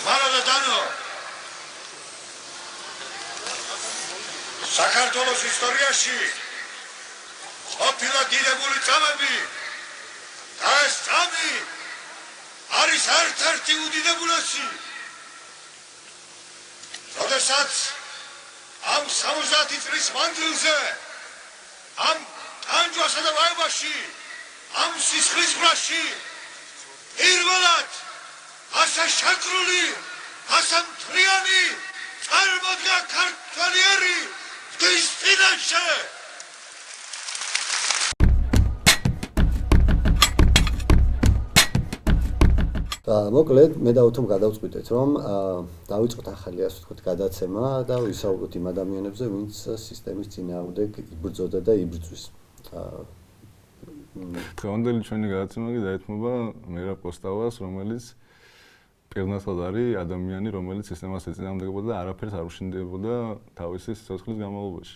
მარა დანო საქართველოს ისტორიაში ყოფილა დიდებული წამები და ეს წამი არის ერთ-ერთი უდიდებულესი. როდესაც ამ 70 წლის მანძილზე ამ ტანჯვასა და ვაებაში ამ სისხლისღვრაში პირველად ასე შეკრული, ასე მთლიანი წარმოდგა ქართველი ღვთის წინაშე. მოკლედ მე და უთომ გადავწყვიტეთ რომ დავიწყოთ ახალი ასე ვთქვათ გადაცემა და ვისაუბროთ იმ ადამიანებზე ვინც სისტემის წინააღმდეგ იბრძოდა და იბრძვის. დღევანდელი ჩვენი გადაცემა კი დაეთმობა მერაბ კოსტავას, რომელიც პირნათლად არის ადამიანი, რომელიც სისტემას ეწინააღმდეგებოდა და არაფერს არ უშინდებოდა თავისი სიცოცხლის განმავლობაში.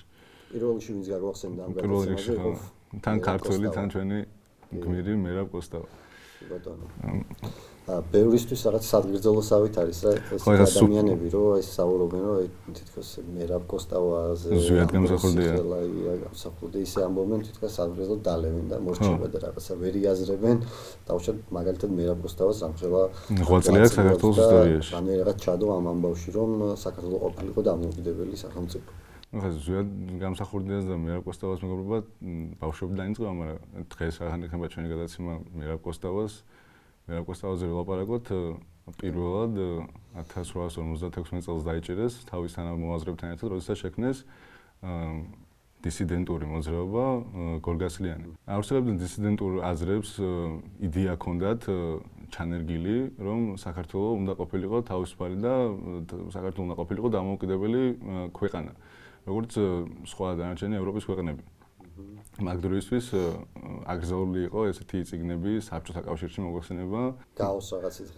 პირველ რიგში ვინც გაგვახსენდა ამ პირველ რიგში ხო თან ქართველი, თან ჩვენი გმირი მერაბ კოსტავა. ბატონო. ბევრისთვის რაღაც სადგრძელოსავით არის რა ეს ადამიანები რომ ეს საუბრობენ რომ თითქოს მერაბ კოსტავაზე ზუსტად გამსახურდია გამსახურდია ისე ამბობენ თითქოს სადგრძელო დალევენ და მორჩება და რაღაცა ვერ იაზრებენ დაუშვათ მაგალითად მერაბ კოსტავას რამხელა ღვაწლია საქართველოს ისტორიაში ანუ რაღაც ჩადო ამ ამბავში რომ საქართველოს ყოფილიყო დამოუკიდებელი სახელმწიფო ახლა ზუსტად გამსახურდიას და მერაბ კოსტავას მეგობრობა ბავშვობიდან იწყება მაგრამ დღეს აღარ იქნება ჩვენი გადაცემა მერაბ კოსტავაზე ვილაპარაკოთ პირველად 1856 წელს დაიჭირეს თავის თანამოაზრებთან ერთად, როდესაც შექმნეს დისიდენტური მოძრაობა გორგასლიანი. აუცილებლად დისიდენტურ აზრებს იდეა ჰქონდათ ჩანერგილი, რომ საქართველოს უნდა ყოფილიყო თავისუფალი და საქართველოს უნდა ყოფილიყო დამოუკიდებელი ქვეყანა, როგორც სხვა დანარჩენი ევროპის ქვეყნები. მაგ დროისთვის აგზაული იყო ესეთი წიგნები საბჭოთა კავშირში მოგვახსენება. გაოს რაღაცის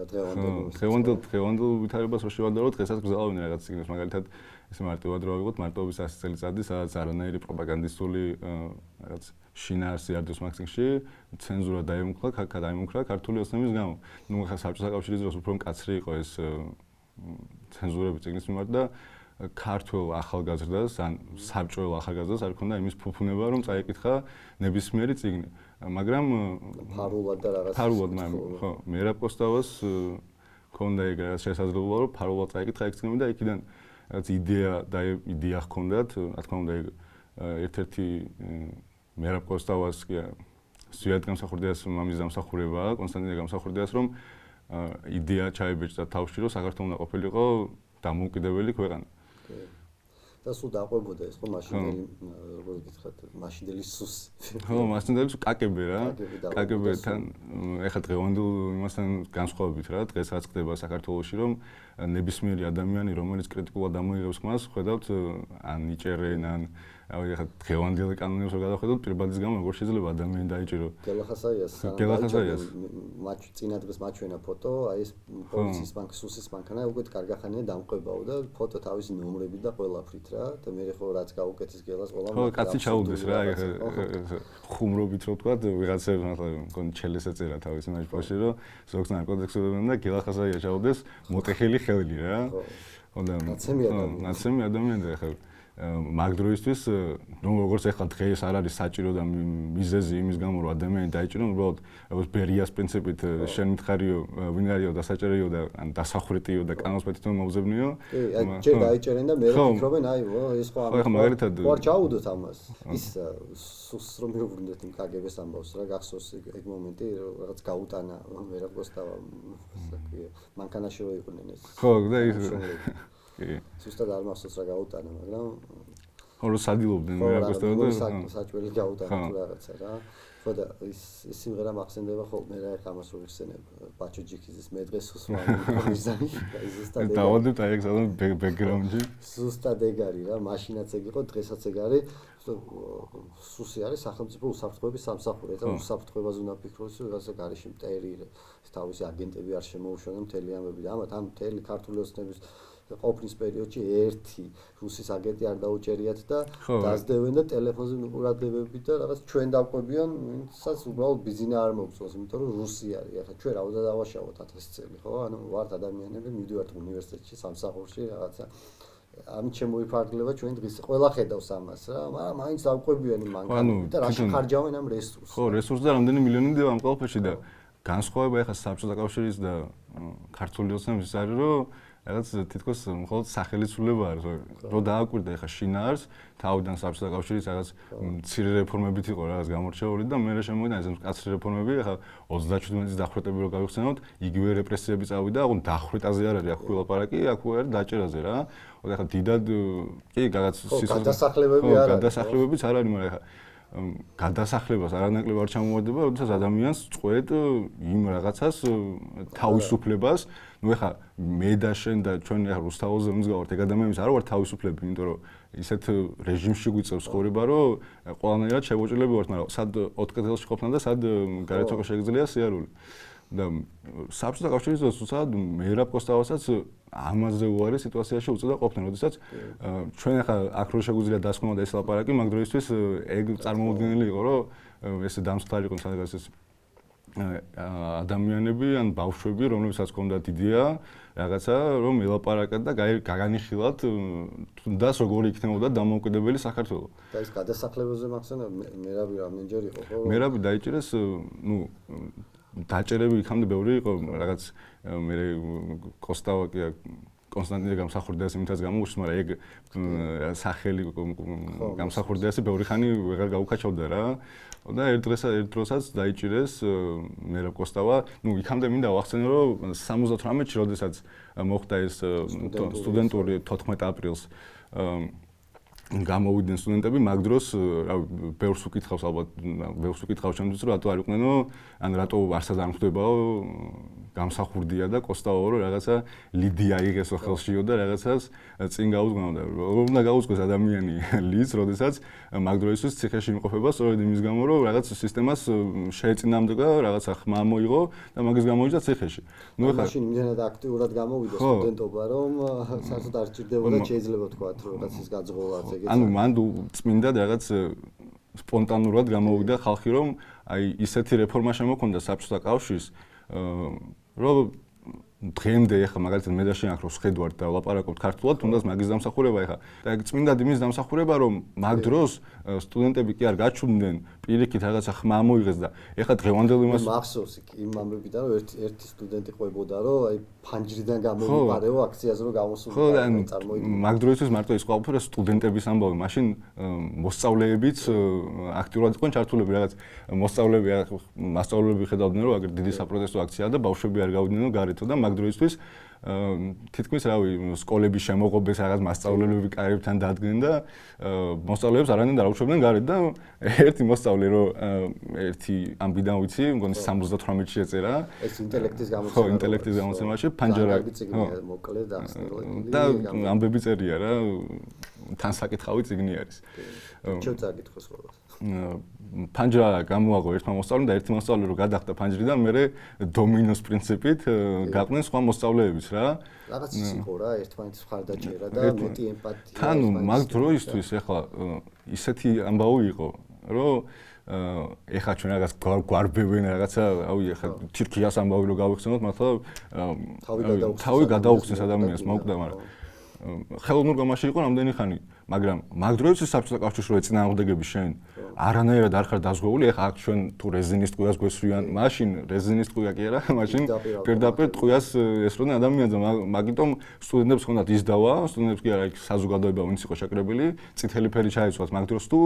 დღევანდელ ვითარებას რო შევადარო, დღესაც გზავნე რაღაც წიგნებს, მაგალითად ესე მარტივად რო ავიღოთ, მარტოობის 100 წელიწადი, სადაც არანაირი პროპაგანდისტული რაღაც შინაარსი არ დევს მაგციგში, ცენზურა დაიმუქრა ქართული ოცნების გამო. ნუ ხა საბჭოთა კავშირის დროს უფრო მკაცრი იყო ეს ცენზურები წიგნის მიმართ და ქართულ ახალგაზრდას ან საბჭოელ ახალგაზრდას არ ქონდა იმის ფუფუნება რომ წაიკითხა ნებისმიერი წიგნი. მაგრამ ფარულად და რაღაც ფარულად ხო მერაბ კოსტავას ქონდა ეგ რაღაც შესაძლებლობა რომ ფარულად წაიკითხა ეგ წიგნები და იქიდან რაღაც იდეა ჰქონდათ, რა თქმა უნდა ეგ ერთ-ერთი მერაბ კოსტავას კი ზვიად გამსახურდიას მამის დამსახურებაა, კონსტანტინე გამსახურდიას რომ იდეა ჩაიბეჭდა თავში რომ საქართველოს უნდა ყოფილიყო დამოუკიდებელი ქვეყანა. და სულ დაყვებოდა ეს ხო მაშინდელი როგორ გითხრათ მაშინდელი სუსი ხო მაშინდელი კაკები რა კაკებთან ეხლა დღევანდელ იმასთან განსხვავებით რა დღეს რაც ხდება საქართველოში რომ ნებისმიერი ადამიანი რომელიც კრიტიკულად ამოიღებს მას ხედავთ ან იჭერენ ან ეხლა დღევანდელი კანონებს რო გადავხედოთ პირბადის გამო როგორ შეიძლება ადამიანი დაიჭირო გელახასაიას მათ წინა დღეს მაჩვენა ფოტო აი ეს პოლიციის ბანკ სუსის ბანკანა უკვე კარგახანია დამყვებაო და ფოტო თავისი ნომრები და ყველაფრით რა და მე ხო რაც გაუკეთეს გელას ყველა ხო კაცი ჩაუდეს რა ხუმრობით რო თქვა ვიღაცებს ახლა მგონი ჩელეს ეწერა თავის მაჯპაში რომ ზოგს ნარკოტიკს უდევენ და გელახასაია ჩაუდეს მოტეხილი ხელი რა ხო და ნაცემი ადამიანი ახლა მაგ დროისთვის ნუ როგორც ეხლა დღეს არ არის საჭირო და მიზეზი იმის გამო რომ ადამიანი დაიჭირო უბრალოდ როგორც ბერიას პრინციპით შენ მითხარიო ვინ არისო დასაჭერიო და ან დასახვრეტიო და კანონს მეთითო მოუძებნიო ჯერ დაიჭერენ და მე ვფიქრობენ აი ეს ხო მაგალითად ვარ ჩაუდოთ ამას ის სუსს რომ მივუბრუნდეთ იმ კგბ-ს ამბავს რა გახსოვს ეგ მომენტი რაღაც გაუტანა მერაბ კოსტავა მანქანაში რო იყვნენ ეს ხო და ის ზუსტად არ მახსოვს რა გაუტანა მაგრამ ხო რო სადილობდნენ მერაბ კოსტავა და საჭველი გაუტანა თუ რაღაცა რა ხო და ის სიმღერა მახსენდება ხოლმე რა ეხლა ამას რო ვიხსენებ ბაჩო ჯიქიზის მე დღეს უსვამი მიზანი ზუსტად ეგ დავადებ აი ეგ სადღაც ბექგრაუნდში ზუსტად ეგ არის რა მაშინაც ეგ იყო დღესაც ეგ არის სუსი არის სახელმწიფო უსაფრთხოების სამსახური და უსაფრთხოებაზე უნდა ფიქროს რაღაცა გარეშე მტერი თავისი აგენტები არ შემოუშვენ მთელი ამბები და ამათ ამ მთელი ქართული ოცნების ყოფნის პერიოდში ერთი რუსის აგენტი არ დაუჭერიათ და დაძდევენ და ტელეფონზე მიყურებდებებით და რაღაც ჩვენ დავყვებიან, ვინცაც უბრალოდ ბიზინა არ მოგწონს, იმიტომ რომ რუსი არის. ახლა ჩვენ რაოდენად დავაშავოთ 1000 წელი, ხო? ანუ ვართ ადამიანები, მივდივართ უნივერსიტეტში, სამსახურში, რაღაცა ამით შემოიფარგლება ჩვენ დღის ყველა ხედავს ამას რა, მაგრამ მაინც დავყვებიან იმ მანქანებით და რაში ხარჯავენ ამ რესურსს. ხო, რესურსი და რამდენი მილიონი დიო ამ ყველაფერში და განსხვავება ახლა საბჭოთა კავშირის და ქართული ოცნების ის არის, რომ რაღაც თითქოს მხოლოდ სახელიცვლება არის, რომ დააკვირდა ახლა შინაარს, თავიდან საბჭოთა კავშირის რაღაც მცირე რეფორმებით იყო რაღაც გამორჩეული და მე შემოვიდა ეს მკაცრი რეფორმები, ახლა 37 წლის დახვრეტები რო გავიხსენოთ, იგივე რეპრესიები წავიდა, აღარ დახვრეტაზე არ არის, აქ ვილაპარაკი, აქ არის დაჭერაზე რა. ახლა დიდად კი რაღაც გადასახლებები არ არის. გადასახლებებიც არ არის, მაგრამ ახლა გადასახლებას არანაკლებ არ ჩამოვარდება, როდესაც ადამიანს წყვეტ იმ რაღაცას თავისუფლებას. ნუ ახლა მე და შენ და ჩვენ ახლა რუსთაველზე მსგავად ეგ ადამიანებს არ ვართ თავისუფლები, იმიტომ რომ ისეთ რეჟიმში გვიწევს ცხოვრება, რომ ყველანაირად შევოჭრილები ვართ, მაგრამ სად 4 კეთილში ყოფნა და სად გარეთ უკვე შეგიძლია სიარული. და საბჭოთა კავშირის დროს თუცა მერაბ კოსტავასაც ამაზე უარი სიტუაციაში უწევდა ყოფნა, როდესაც ჩვენ ახლა აქ რო შეგვიძლია დასკვნა და ეს ლაპარაკი, მაგ დროისთვის ეგ წარმოუდგენელი იყო, რომ ესე დამსხლარი იყო სადღაც ეს ადამიანები ან ბავშვები, რომლებსაც ჰქონდათ იდეა რაღაცა, რომ ელაპარაკათ და გაგანიხილათ თუნდაც როგორი იქნებოდა დამოუკიდებელი საქართველო. და ეს გადასახლებებზე მახსენებ მერაბი რამდენჯერ იყო, ხო? მერაბი დაიჭირეს, ნუ დაჭერები იქამდე ბევრი იყო, რაღაც მე კოსტავაკი კონსტანტინე გამსახურდიას იმითაც გამოუშვს, მაგრამ ეგ სახელი გამსახურდიასი ბევრი ხანი ვეღარ გაუკაჩავდა რა. და ერთ დროსაც დაიჭირეს მერაბ კოსტავა, ნუ იქამდე მინდა ვახსენო, რომ 78-ში, როდესაც მოხდა ეს სტუდენტური 14 აპრილს გამოვიდნენ სტუდენტები, მაგ დროს ბევრს უკითხავს ალბათ, ბევრს უკითხავს შემდგომს, რომ რატო არ იყვნენო, ან რატო არსად არ ხდებაო გამსახურდია და კოსტავო, რომ რაღაცა ლიდია იღესო ხელშიო და რაღაცას წინ გაუძღვნოდა. რომ უნდა გაუძღოს ადამიანი ლიდს, როდესაც მაგ დროისთვის ციხეში იმყოფება, სწორედ იმის გამო, რომ რაღაც სისტემას შეეწინააღმდეგა, რაღაცა ხმა მოიღო და მაგის გამო იჯდა ციხეში. ნუ ახლა მაშინ იმენად აქტიურად გამოვიდა სტუდენტობა, რომ საერთოდ არ ჭირდებოდა შეიძლება თქვა, რომ რაღაც ის გაძღოლაც ეგეც. ანუ მან წმინდად რაღაც სპონტანურად გამოვიდა ხალხი, რომ აი ისეთი რეფორმა შემოქონდა საბჭოთა კავშირს, რომ დღემდე ახლა მაგალითად მე და შენ აქ რო შედვართ და ვლაპარაკობთ ქართულად, თუნდაც მაგის დამსახურება ახლა. და ეგ წმინდად იმის დამსახურება, რომ მაგ დროს სტუდენტები კი არ გაჩვდნენ, პირიქით რაღაცა ხმა მოიღეს და ახლა დღევანდელ იმას მახსოვს იმ ამბებიდან, რომ ერთი სტუდენტი ყვებოდა, რომ აი ფანჯრიდან გამომიყარეო აქციაზე რომ გამოსულიყო წარმოიდგინე. მაგ დროისთვის მარტო ის ყველაფერი სტუდენტების ამბავი, მაშინ მოსწავლეებიც აქტიურად იყვნენ ჩართულები, რაღაც მასწავლებლები ხედავდნენ, რომ აგერ დიდი საპროტესტო აქციაა და ბავშვები არ გავიდნენ გარეთო და მაგ დროისთვის თითქმის რავი სკოლების შემოღობეს რაღაც მასწავლებლები კარებთან დადგნენ და მოსწავლეებს არანაირად არ აუშვებდნენ გარეთ და ერთი მოსწავლე რომ ერთი ამბიდან ვიცი, მგონი 78-ში ეწერა. ეს ინტელექტის გამოცემა. ხო, ინტელექტის გამოცემაში ფანჯარა მოკლედ ახსნილი. და ამბები წერია რა, თან საკითხავი წიგნი არის. ჩვენ წაკითხოს ყველას. ფანჯარა გამოაღო ერთმა მოსწავლემ და ერთი მოსწავლე რო გადახდა ფანჯრიდან, მერე დომინოს პრინციპით გაყვნენ სხვა მოსწავლეებიც რა. რაღაც ის იყო რა, ერთმანეთის მხარდაჭერა და მეტი ემპათია. თან მაგ დროისთვის ახლა ისეთი ამბავი იყო, რომ ეხლა ჩვენ რაღაც გვარბევენ რაღაცა, რავი, ახლა თირქიას ამბავი რო გავიხსენოთ, მართლა თავი გადაუხსნეს ადამიანს, მოკვდა, მაგრამ ხელოვნურ გამაში იყო რამდენი ხანი, მაგრამ მაგ დროისთვის საბჭოთა კავშირში რო ეწინააღმდეგები შენ არანაირად არ ხარ დაზღვეული, ახლა აქ ჩვენ თუ რეზინის ტყუას გვესვრიან, მაშინ რეზინის ტყუა კი არა, მაშინ პირდაპირ ტყუას ესროდნენ ადამიანზე, მაგიტომ სტუდენტებს ჰქონდათ ის დავა, სტუდენტებს კი არა, იქ საზოგადოება ვინც იყო შეკრებილი, წითელი ფერი ჩაეცვათ, მაგ დროს თუ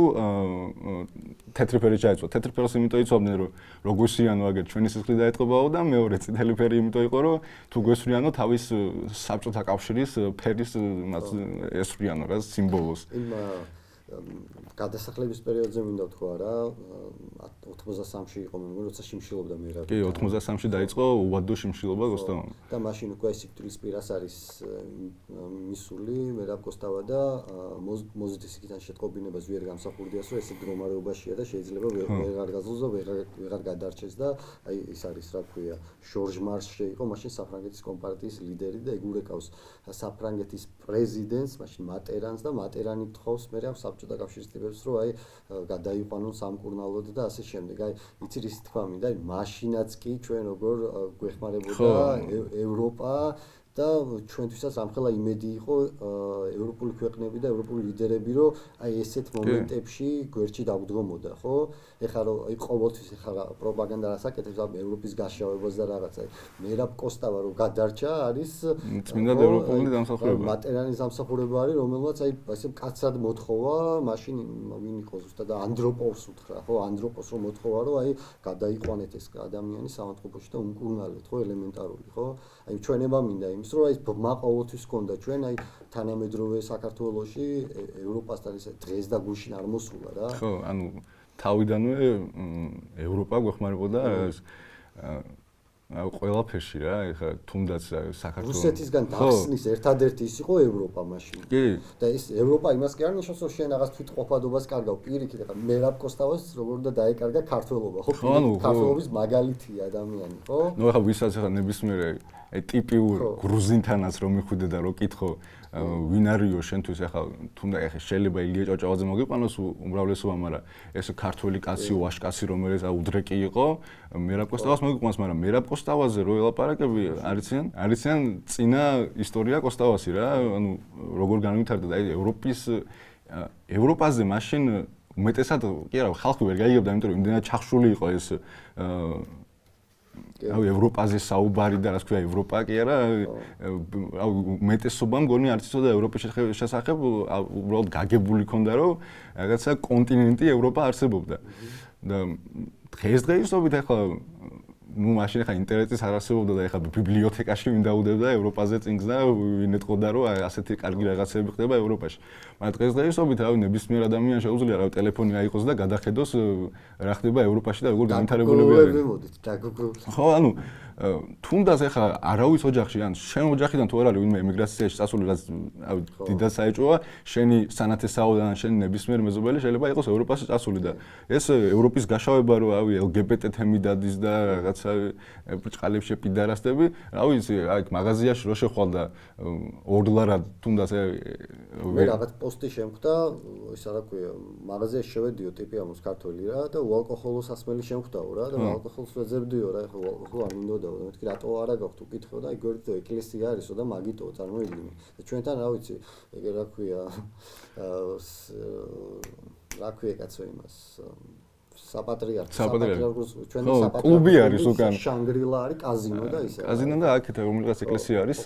თეთრი ფერი ჩაეცვათ, თეთრი ფერს იმიტომ იცავდნენ, რომ რო გვესვრიანო აგერ ჩვენი სისხლი დაეთყობაო და მეორე წითელი ფერი იმიტომ იყო, რომ თუ გვესვრიანო თავის საბჭოთა კავშირის ფერის ესვრიანო რა სიმბოლოს. გადასახლების პერიოდზე მინდა ვთქვა რა 83-ში იყო მე როცა შიმშილობდა მე რა. კი 83-ში დაიწყო უვადო შიმშილობა კოსტავამ. და მაშინ უკვე სიკვდილის პირას არის მისული მერაბ კოსტავა და მოზიდის იქიდან შეტყობინება ზვიერ გამსახურდიას რომ ესე მდგომარეობაშია და შეიძლება ვეღარ გაძლოს და ვეღარ გადარჩეს და აი ის არის რა ქვია ჟორჟ მარშე იყო მაშინ საფრანგეთის კომპარტიის ლიდერი და ეგურეკავს საფრანგეთის პრეზიდენტს მაშინ მატერანს და მატერანი თხოვს მე რა საბჭოთა კავშირის ტიპებს რომ აი გადაიყვანონ სამკურნალოდ და ასე შემდეგ. აი იცი რის თქვა მინდა, აი მაშინაც კი ჩვენ როგორ გვეხმარებოდა ევროპა და ჩვენთვისაც ამხელა იმედი იყო ევროპული ქვეყნები და ევროპული ლიდერები რომ აი ესეთ მომენტებში გვერდში დაგვდგომოდა, ხო? ეხლა რომ აი ყოველთვის ეხლა პროპაგანდა რასაკეთებს ამ ევროპის გაშავებას და რაღაცა. მერაბ კოსტავა რომ გადარჩა არის წმინდა ევროპული დამსახურება. მატერანის დამსახურება არის, რომელმაც აი ესე მკაცრად მოთხოვა, მაშინ ვინ იყო ზუსტად ანდროპოვს უთხრა, ხო? ანდროპოვს რომ მოთხოვა რომ აი გადაიყვანეთ ეს ადამიანი სამართლებოში და უმკურნალეთ, ხო, ელემენტარული, ხო? აი ჩვენება მინდა იმის რომ აი ბმა ყოველთვის ჰქონდა ჩვენ აი თანამედროვე საქართველოში ევროპასთან ესე დღეს და გუშინ არ მოსულა რა. ხო, ანუ თავიდანვე ევროპა გვეხმარებოდა ყველაფერში რა, ეხლა თუნდაც საქართველოს რუსეთისგან დახსნის ერთადერთი ის იყო ევროპა მაშინ. კი. და ეს ევროპა იმას კი არ ნიშნავს რომ შენ რაღაც თვითყოფადობას კარგავ პირიქით, ეხლა მერაბ კოსტავას როგორ და დაეკარგა ქართველობა, ხო? ქართველობის მაგალითია ადამიანი, ხო? ნუ ეხლა ვისაც ეხლა ნებისმიერ ტიპიურ გრუზინთანაც რომ მიხვიდე და რომ კითხო ვინ არისო შენთვის ეხლა თუნდაც ეხლა შეიძლება ილია ჭავჭავაძე მოგიყვანოს უმრავლესობა, მაგრამ ეს ქართველი კაცი ვაშკაცი რომელიც უდრეკი იყო მერაბ კოსტავას მოგიყვანოს, მაგრამ მერაბ კოსტავაზე რო ელაპარაკები არიციან წინა ისტორია კოსტავასი რა, ანუ როგორ განვითარდა და აი ევროპაზე მაშინ უმეტესად კი არა ხალხი ვერ გაიგებდა, იმიტომ რომ იმდენად ჩახშული იყო ეს აი ევროპაზე საუბარი და რა თქვა ევროპა კი არა აი უმეტესობა მგონი არც იცოდა ევროპის შესახებ უბრალოდ გაგებული ქონდა რომ რაღაცა კონტინენტი ევროპა არსებობდა და დღესდღეობით ახლა ну машин ახლა ინტერნეტის არ არსებობდა და ახლა ბიბლიოთეკაში ვინ დაუდევდა ევროპაზე წინგს და ვინ ეთყოდა რომ ასეთი კარგი რაღაცები ხდება ევროპაში. მაგრამ დღესდღეობით რავი ნებისმიერ ადამიანს შეუძლია რავი ტელეფონი აიყოს და გადახედოს რა ხდება ევროპაში და როგორ განვითარებულები არის. ხო, ანუ თუნდაც ახლა არავის ოჯახში ან შენ ოჯახიდან თუ არ არის ვინმე ემიგრაციაში წასული რაც დიდად საეჭვოა, შენი სანათესაოდან შენი ნებისმიერ მეზობელი შეიძლება იყოს ევროპაში წასული და ეს ევროპის გაშავება რო რავი LGBT თემი დადის და რაღაც ბრჭყალებში პიდარასტები, რა ვიცი, აი მაღაზიაში რო შეხვალ და ორდლარად თუნდაც მე რაღაც პოსტი შემხვდა, ისა რა ქვია, მაღაზიაში შევედიო ტიპი ამოს ქართველი რა და უალკოჰოლოს ასმელი შემხვდაო რა და ალკოჰოლს ვეძებდიო რა, ეხლა ხო არ მინდოდა და მეთქი რატო არა გაქვთ უკითხო და ეგრეთო ეკლესია არისო და მაგიტო წარმოიდგინე. და ჩვენთან რა ვიცი, ეგ რა ქვია რა ქვია კაცო იმას საპატრიარქოს ჩვენი საპატრიარქოს კლუბი არის უკან შანგრილა არის კაზინო და ისე კაზინო და აქეთ რომელიღაც ეკლესია არის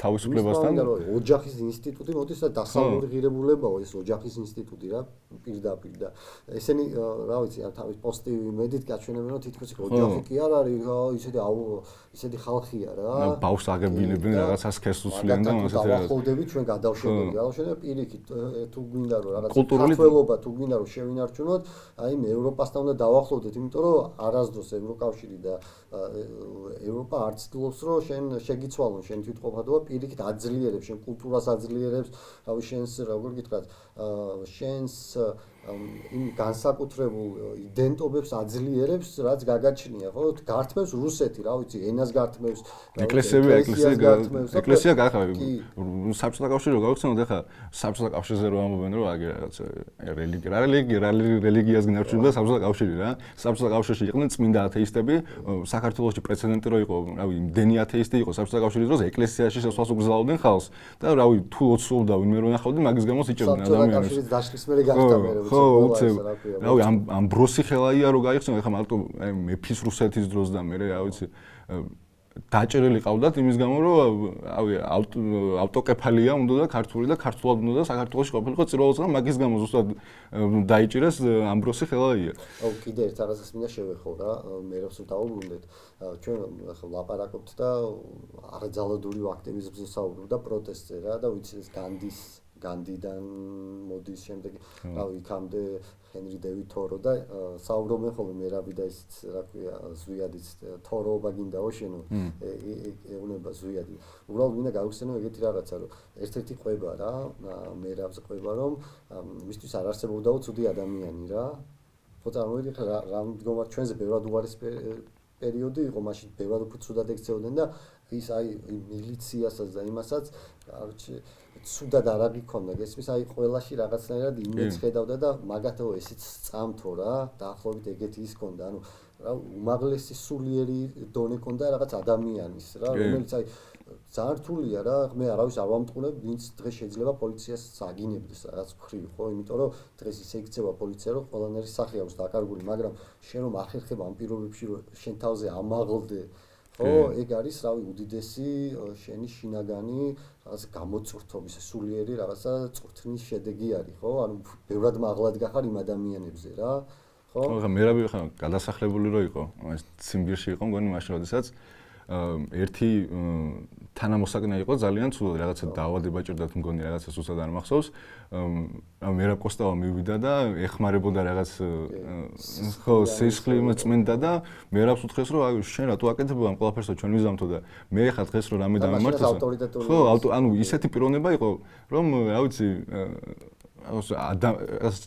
თავისუფლებასთან ოჯახის ინსტიტუტი მოდის და დასავლური ღირებულებაო ეს ოჯახის ინსტიტუტი რა პირდაპირ და ესენი რა ვიცი თავის პოსტი მედით გაჩვენებენ რომ თითქოს ოჯახი კი არ არის ისეთი ხალხია რა ბავშვს აგებინებენ რაღაცას ქესუსლიან და ასეთი დავახლოვდები ჩვენ გადავშენები პირიქით თუ გვინდა რომ რაღაც ქართველობა თუ გვინდა რომ შევინარჩუნოთ აი ევროპასთან უნდა დავახლოვდეთ, იმიტომ რომ არასდროს ევროკავშირი და ევროპა არ ცდილობს რომ შენ შეგიცვალონ შენ თვითყოფადობა, პირიქით აძლიერებს შენ კულტურას აძლიერებს, რავი შენს როგორ გითხრათ, შენს იმ განსაკუთრებულ იდენტობებს აძლიერებს, რაც გაგაჩნია, ხო? გართმევს რუსეთი, რა ვიცი, ენას გართმევს, ეკლესია გახავი. საბჭოთა კავშირი რო გავხსენოთ, ახლა საბჭოთა კავშირზე რო ამბობენ, რომ აგერ რაღაცა რელიგიას გინარჩუნებდა საბჭოთა კავშირი რა. საბჭოთა კავშირში იყვნენ წმინდა ათეისტები, საქართველოში პრეცედენტი რო იყო, რავი, იმდენი ათეისტი იყო საბჭოთა კავშირის დროს, ეკლესიაში შესვლას უგზავნდნენ ხალხს და რავი, თუ ოცულობდა ვინმე რო ნახავდნენ, მაგის გამო იჭერდნენ ადამიანებს. საბჭოთა კავშირის დაშლის მერე გახდა მე ხო, რავი, ამბროსი ხელაია რო გაიხსნა, ეხლა მარტო მეფის რუსეთის დროს და მე რა ვიცი დაჭერილი ყავდათ იმის გამო რომ რავი ავტოკეფალია უნდა და ქართული და ქართულად უნდა და საქართველოში ყოფილიყო წირვალოც და მაგის გამო ზუსტად დაიჭირეს ამბროსი ხელაია. აუ კიდე ერთ რაღაცას მინდა შევეხო რა, მე როც დავუბრუნდეთ ჩვენ ახლა ლაპარაკობთ და არაძალადური აქტივიზმზე საუბრობ და პროტესტზე რა და ვიცი ეს განდის განდიდან მოდის შემდეგ რავი იქამდე ჰენრი დევიდ თორო და საუბრობენ ხოლმე მერაბი და ისიც რა ქვია ზვიადიც თოროობა გინდაო შენო ეუნება ზვიადი უბრალოდ მინდა გავიხსენო ეგეთი რაღაცა რომ ერთ-ერთი ყვება რა მერაბს ყვება რომ მისთვის არ არსებობდაო ცუდი ადამიანი რა ხო წარმოვიდი რა მდგომარ ჩვენზე ბევრად უარის პერიოდი იყო მაშინ ბევრად უფრო ცუდად ექცეოდნენ და ის აი მილიციასაც და იმასაც არჩი ცუდად არ აღიქონდა გესმის აი ყველაში რაღაცნაირად იმედს ხედავდა და მაგათო ესეც წამთო რა დაახლოებით ეგეთი ის ქონდა ანუ რა უმაღლესი სულიერი დონე ქონდა რაღაც ადამიანის რა რომელიც აი ძალიან რთულია რა მე არავის არ ვამტყუნებ ვინც დღეს შეიძლება პოლიციას აგინებდეს რაღაც მხრივ ხო იმიტომ რომ დღეს ისე იქცევა პოლიცია რომ ყველანაირი სახე აქვს დაკარგული მაგრამ შენ რომ ახერხებ ამ პირობებში რომ შენ თავზე ამაღლდე ხო ეგ არის რავი უდიდესი შენი შინაგანი რაღაც გამოწვრთობის სულიერი რაღაცა წვრთნის შედეგი არის ხო ანუ ბევრად მაღლად გახარ იმ ადამიანებზე რა ხო ხო მერაბი ხა გადასახლებული რო იყო ეს ციმბირში იყო მგონი მაშინ როდესაც ერთი თანამოსაგნე იყო ძალიან ცუდად რაღაცა დაავადება ჭირდათ მგონი რაღაცა სუსად არ მახსოვს მერაბ კოსტავა მივიდა და ეხმარებოდა რაღაც ხო სისხლი წმენდა და მერაბს უთხრეს რომ აი შენ რატო აკეთებ ამ ყველაფერსო ჩვენ ვიზამთო და მე ხა დღეს რომ რამე დამემართეს ხო ანუ ისეთი პიროვნება იყო რომ რა ვიცი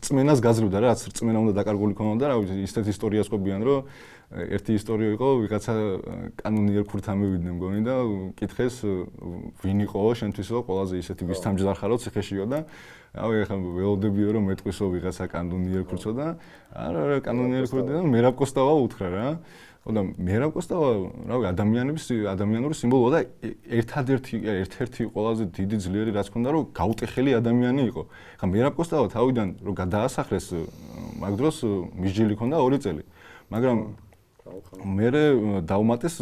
წმენას გაძლევდა რა რაც წმენა უნდა დაკარგული ქონოდა რა ვიცი ისეთ ისტორიას ყოფიან რომ ერთი ისტორია იყო ვიღაცა კანონიერ ქურთან მივიდნენ მგონი და კითხეს ვინ იყო შენთვისო ყველაზე ისეთი ვის თამჯდახარო ციხეშიო და რავი ახლა ველოდებიო რომ მეტყვისო ვიღაცა კანონიერ ქურთსო და არა კანონიერ ქურთი და მერაბ კოსტავა უთხრა რა და მერაბ კოსტავა რავი ადამიანური სიმბოლოა და ერთ-ერთი ყველაზე დიდი ძლიერი რაც ქონდა რომ გაუტეხელი ადამიანი იყო ახლა მერაბ კოსტავა თავიდან რომ გადაასახლეს მაგ დროს მისჯილი ქონდა 2 წელი მაგრამ მერე დაუმატეს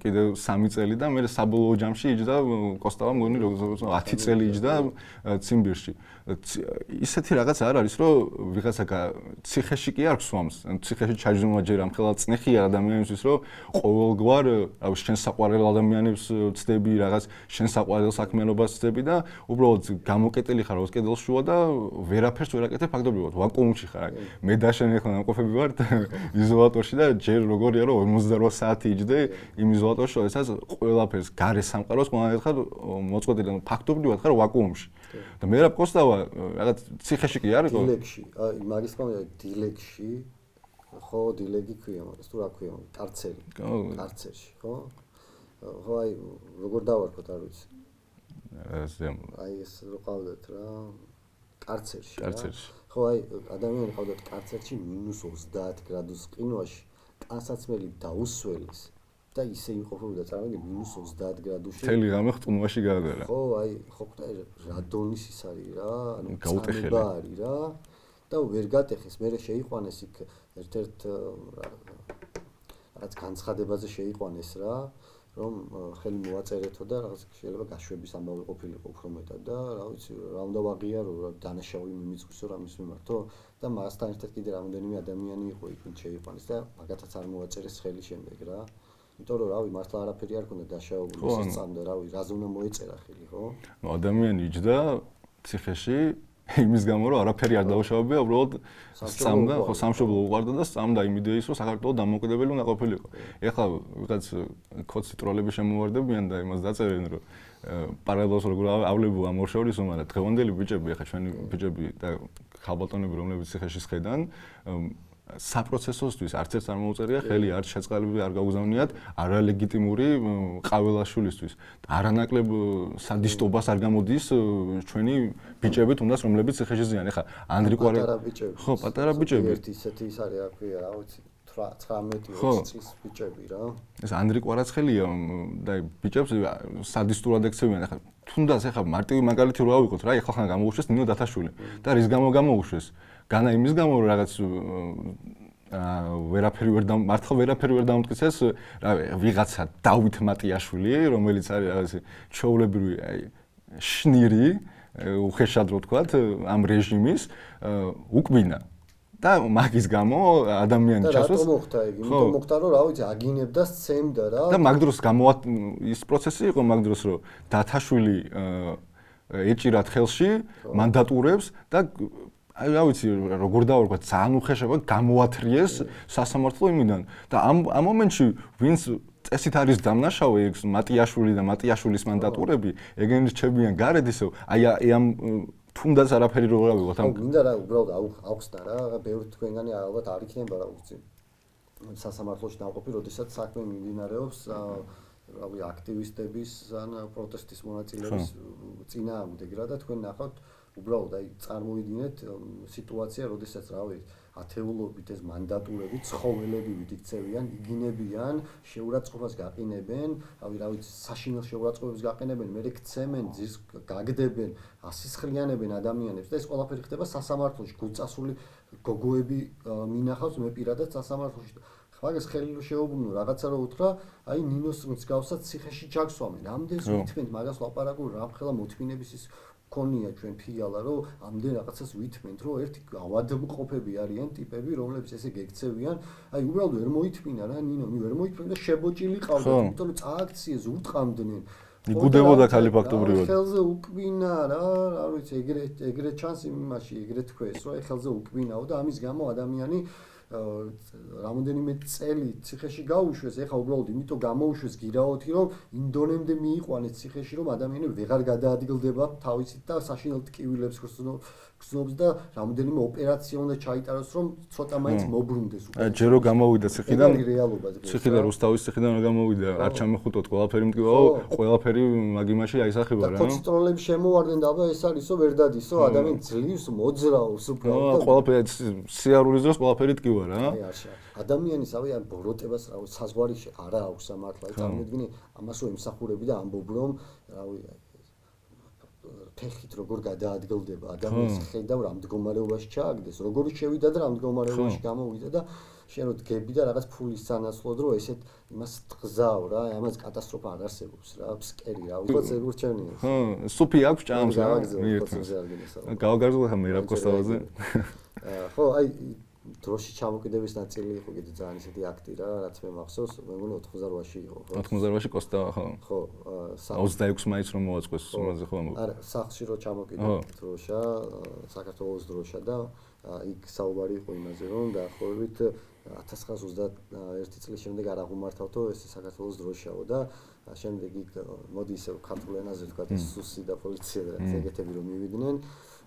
კიდევ 3 წელი და მერე საბოლოო ჯამში იჯდა კოსტავა მგონი როგორც 10 წელი იჯდა ციმბირში ისეთი რაღაც არ არის რომ ვიღაცა ციხეში კი არ გსვამს ციხეში ჩაჯდომა ჯერ ამხელა წნეხია ადამიანისთვის რომ ყოველგვარ რავი შენ საყვარელ ადამიანებს ვწდები რაღაც შენ საყვარელ საქმიანობას ვწდები და უბრალოდ გამოკეტილი ხარ ოს კედელს შუა და ვერაფერს ვერ აკეთებ ფაქტობრივად ვაკუუმში ხარ მე და შენ ახლა ნამყოფები ვართ იზოლატორში და ჯერ როგორია რომ 48 საათი იჯდე იმ იზოლატორში შესაძ ყველაფერს გარე სამყაროს ყველანაირად ხარ მოწყვეტილი ფაქტობრივად ხარ ვაკუუმში და მერაბ კოსტავა რაღაც ციხეში კი არისო დილეგში აი მაგის გამო დილეგში ხო დილეგი ქვია მაგას თუ რა ქვია კარცერში ხო ხო აი როგორ დავარქოთ არ ვიცი აი ეს რო ყავდათ რა კარცერში ხო აი ადამიანი ყავდათ კარცერში -30 გრადუს ყინვაში ტანსაცმელი დაუსველეს და ისე იმყოფებოდა წარმოვიდი -30 გრადუსში მთელი ღამე ყინვაში გადადა ხო აი ხო რადონის ის არის რა ანუ გაუტეხელი არის რა და ვერ გატეხეს მე შეიყვანეს იქ ერთ-ერთ რაღაც განცხადებაზე შეიყვანეს რა რომ ხელი მოვაწერეთო და რაღაც შეიძლება გაშვების ამბავი ყოფილიყო უფრო მეტად და რა ვიცი რა უნდა ვაღიარო რა დანაშაული მიმიწვისო რამის მიმართო და მასთან ერთად კიდე რამოდენიმე ადამიანი იყო იქ შეიყვანეს და მაგათაც არ მოვაწერეს ხელი შემდეგ რა იმიტომ რომ რავი მართლა არაფერი არ ქონდა დაშაული ის წამდა რავი რაზე უნდა მოეწერა ხელი ხო ადამიანი იჯდა ციხეში იმის გამო რომ არაფერი არ დაუშავებია უბრალოდ სწამდა ხო სამშობლო უყარდა და სწამდა იმ იდეის რომ საქართველოს დამოუკიდებელი უნდა ყოფილიყო ეხლა ვიღაც კოცი ტროლები შემოვარდებიან და იმას დაწერენ რომ პარალელს როგორ ავლებ ამ ორ შორის მაგრამ დღევანდელი ბიჭები ეხლა ჩვენი ბიჭები და ხალბატონები რომლებიც ციხეში სხედან საპროცესოსთვის არც ერთს არ მოუწერია ხელი არც შეწყალები არ გაუგზავნიათ არალეგიტიმური ყაველაშვილისთვის არანაკლებ სადისტობას არ გამოდის ჩვენი ბიჭები თუნდაც რომლებიც ციხეში ზიან ეხლა ანდრი კვარაცხელი ხო პატარა ბიჭები ერთი ისეთი ის არის რა ქვია რა ვიცი 19-20 წლის ბიჭები რა ეს ანდრი კვარაცხელია და ბიჭებს სადისტურად ექცევიან ეხლა თუნდაც ეხლა მარტივი მაგალითი რო ავიღოთ რა ეხლა ხან გამოუშვეს ნინო დათაშვილი და რის გამო გამოუშვეს განა იმის გამო რომ რაღაც ვერაფერი ვერ დამტკიცეს რა ვიღაცა დავით მატიაშვილი რომელიც არის რაღაც ჩაოლებრივი აი შნირი უხეშად რო ვთქვათ ამ რეჟიმის უკბინა და მაგის გამო ადამიანი ჩასვეს და რატომ მოხდა ეგ იმიტომ მოხდა რომ რა ვიცი აგინებდა სცემდა რა და მაგ დროს ის პროცესი იყო მაგ დროს რომ დათაშვილი ეჭირათ ხელში მანდატურებს და აი რა ვიცი როგორ დავარქვა ძალიან უხეშება გამოათრიეს სასამართლო იმიდან და ამ მომენტში ვინც წესით არის დამნაშავე ეგ მატიაშვილი და მატიაშვილის მანდატურები ეგენი რჩებიან გარეთ ისევ აი ამ თუნდაც არაფერი რო გავიღოთ ამ მინდა რა უბრალოდ აუხსნა რა ბევრი თქვენგანი ალბათ არ იქნება რა ვიცი სასამართლოში დავყოფი როდესაც საქმე მიმდინარეობს რავი აქტივისტების ან პროტესტის მონაწილეების წინააღმდეგ რა და თქვენ ნახავთ უბრალოდ აი წარმოვიდგინეთ სიტუაცია როდესაც რავი ათეულობით ეს მანდატურები ცხოველები ვიქცევიან იგინებიან შეურაცხყოფას გაყინებენ რა ვიცი საშინელ შეურაცხყოფებს გაყინებენ მე ქცემენ ძირს გაგდებენ ასისხლიანებენ ადამიანებს და ეს ყველაფერი ხდება სასამართლოში გულწასული გოგოები მინახავს მე პირადად სასამართლოში მაგას ხელი რო შეუბრუნო რაღაცა რო უთხრა აი ნინოს მსგავსად ციხეში ჩაგსვამენ ამდენს ვითმენთ მაგას ლაპარაკობ რამხელა მოთმინების ის ქონია ჩვენ ფიალა რომ ამდენ რაღაცას ვითმენთ რომ ერთი ავადმყოფები არიან ტიპები რომლებიც ესე გექცევიან აი უბრალოდ ვერ მოითმინა რა ნინო ვერ მოითმინა და შებოჭილი ყავდა იმიტომ რომ წააქციეს უტყამდნენ იგუდებოდა ხალი ფაქტობრივად ხელზე უკბინა რა ვიცი ეგრეთ ჩანს იმაში ეგრეთ თქვეს რომ ხელზე უკბინაო და ამის გამო ადამიანი რამოდენიმე წელი ციხეში გაუშვეს, ეხლა უბრალოდ იმიტომ გამოუშვეს გირაოთი, რომ ინდონემდე მიიყვანეს ციხეში, რომ ადამიანები ვეღარ გადაადგილდება თავისით და საშინელ ტკივილებს გრძნობს და რამოდენიმე ოპერაცია უნდა ჩაიტაროს, რომ ცოტა მაინც მობრუნდეს უკვე. ჯერ რომ გამოვიდა ციხიდან, რეალობა ციხიდან რუსთავის ციხიდან რომ გამოვიდა, არ ჩამეხუტოთ ყველაფერი მტკივაო, ყველაფერი მაგიმაში აისახება რა. და კონცტროლები შემოვარდნენ და აბა ეს არისო ვერ დადისო, ადამიანი ძლივს მოძრაობს უბრალოდ. ყველაფერი სიარულის დროს ყველაფერი ტკივა. ადამიანის ავი ამ ბოროტებას რა ვიცი საზღვარი არა აქვს სამართლა წარმოიდგინე ამას რომ იმსახურები და ამბობ რომ რავი ფეხით როგორ გადაადგილდება ადამიანის ხედავ რა მდგომარეობაში ჩააგდეს როგორი შევიდა და რა მდგომარეობაში გამოვიდა და შენ რო დგები და რაღაც ფულის სანაცვლოდ რომ ესეთ იმას ტყზავ რა ამას კატასტროფა არ არსებობს რა ფსკერი რა უბრალოდ ეგ ურჩევნია სუფი აქვს ჭამს რა გავაგრძელოთ ამ მერაბ კოსტავაზე ხო აი დროში ჩამოკიდების ნაწილი იყო კიდე ძალიან ისეთი აქტი რა, რაც მე მახსოვს, მე მგონი 88-ში იყო, ხო? 88-ში კოსტავა, ხო. ხო, 26 მაისს რომ მოაწყვეს იმაზე ხო ამბობ. არა, სახლში რო ჩამოკიდა დროშა, საქართველოს დროშა და იქ საუბარი იყო იმაზე, რომ დაახლოებით 1921 წლის შემდეგ არ აღმართავთო ეს საქართველოს დროშაო და შემდეგ იქ მოდი ისე ქართულ ენაზე ვთქვათ, სუსი და პოლიცია და ეგეთები რომ მივიდნენ,